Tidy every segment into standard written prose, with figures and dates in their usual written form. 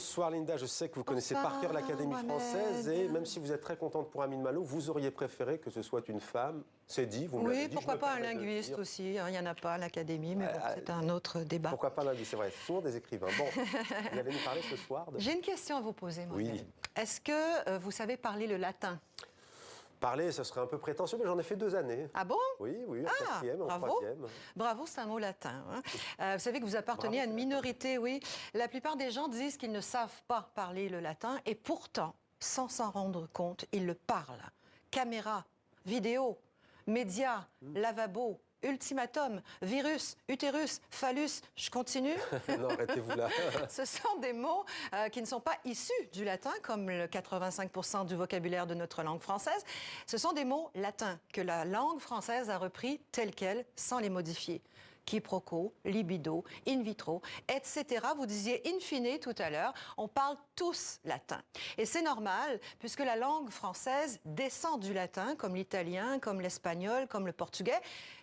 Bonsoir Linda, je sais que vous connaissez par cœur l'Académie française et même si vous êtes très contente pour Amin Malo, vous auriez préféré que ce soit une femme. C'est dit, vous me l'avez dit. Oui, pourquoi pas un linguiste aussi, il n'y en a pas à l'Académie, mais bon, c'est un autre débat. Pourquoi pas un linguiste, c'est vrai, ce sont des écrivains. Bon, vous allez nous parler ce soir de... J'ai une question à vous poser, moi. Oui. Est-ce que vous savez parler le latin? Parler, ce serait un peu prétentieux, mais j'en ai fait 2 années. Ah bon? Oui, en quatrième, en troisième. Bravo, c'est un mot latin. Hein. Vous savez que vous appartenez à une minorité, oui. La plupart des gens disent qu'ils ne savent pas parler le latin et pourtant, sans s'en rendre compte, ils le parlent. Caméra, vidéo, médias, lavabo, ultimatum, virus, utérus, phallus, je continue? Non, arrêtez-vous là. Ce sont des mots qui ne sont pas issus du latin, comme le 85% du vocabulaire de notre langue française. Ce sont des mots latins que la langue française a repris tels quels, sans les modifier. Quiproquo, libido, in vitro, etc. Vous disiez in fine tout à l'heure, on parle tous latin. Et c'est normal, puisque la langue française descend du latin, comme l'italien, comme l'espagnol, comme le portugais.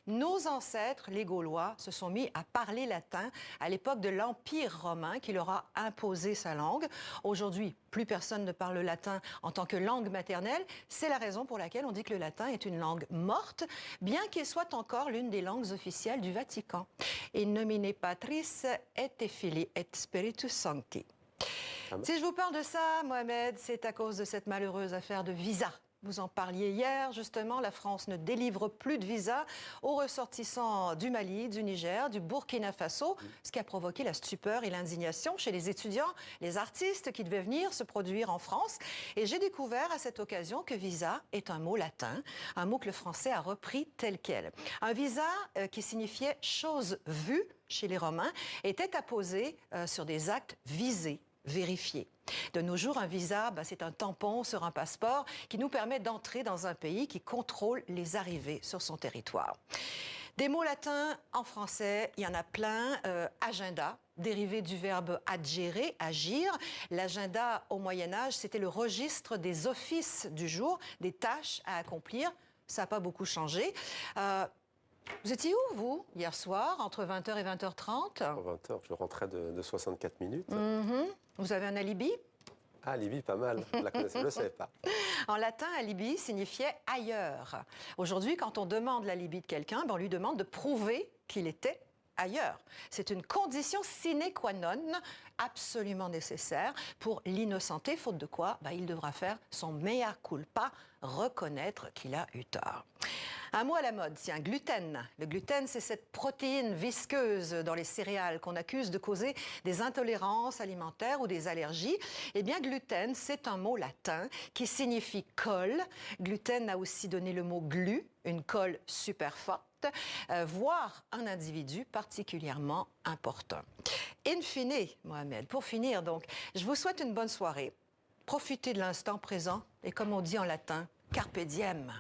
Nos ancêtres, les Gaulois, se sont mis à parler latin à l'époque de l'Empire romain, qui leur a imposé sa langue. Aujourd'hui, plus personne ne parle le latin en tant que langue maternelle. C'est la raison pour laquelle on dit que le latin est une langue morte, bien qu'il soit encore l'une des langues officielles du Vatican. In nomine Patris et Filii et Spiritus Sancti. Si je vous parle de ça, Mohamed, c'est à cause de cette malheureuse affaire de visa. Vous en parliez hier, justement, la France ne délivre plus de visa aux ressortissants du Mali, du Niger, du Burkina Faso, ce qui a provoqué la stupeur et l'indignation chez les étudiants, les artistes qui devaient venir se produire en France. Et j'ai découvert à cette occasion que visa est un mot latin, un mot que le français a repris tel quel. Un visa qui signifiait chose vue chez les Romains était apposé sur des actes visés, vérifiés. De nos jours, un visa, c'est un tampon sur un passeport qui nous permet d'entrer dans un pays qui contrôle les arrivées sur son territoire. Des mots latins en français, il y en a plein. Agenda, dérivé du verbe agere, agir. L'agenda au Moyen-Âge, c'était le registre des offices du jour, des tâches à accomplir. Ça n'a pas beaucoup changé. Vous étiez où, vous, hier soir, entre 20h et 20h30? 20h, je rentrais de 64 minutes. Vous avez un alibi? Ah, alibi, pas mal. Je la connaissais, je ne le savais pas. En latin, alibi signifiait ailleurs. Aujourd'hui, quand on demande l'alibi de quelqu'un, on lui demande de prouver qu'il était ailleurs. C'est une condition sine qua non, absolument nécessaire pour l'innocenter, faute de quoi il devra faire son mea culpa, reconnaître qu'il a eu tort. Un mot à la mode, tiens, gluten. Le gluten, c'est cette protéine visqueuse dans les céréales qu'on accuse de causer des intolérances alimentaires ou des allergies. Eh bien, gluten, c'est un mot latin qui signifie colle. Gluten a aussi donné le mot glu, une colle super forte, voire un individu particulièrement important. In fine, Mohamed, pour finir donc, je vous souhaite une bonne soirée. Profitez de l'instant présent et comme on dit en latin, carpe diem.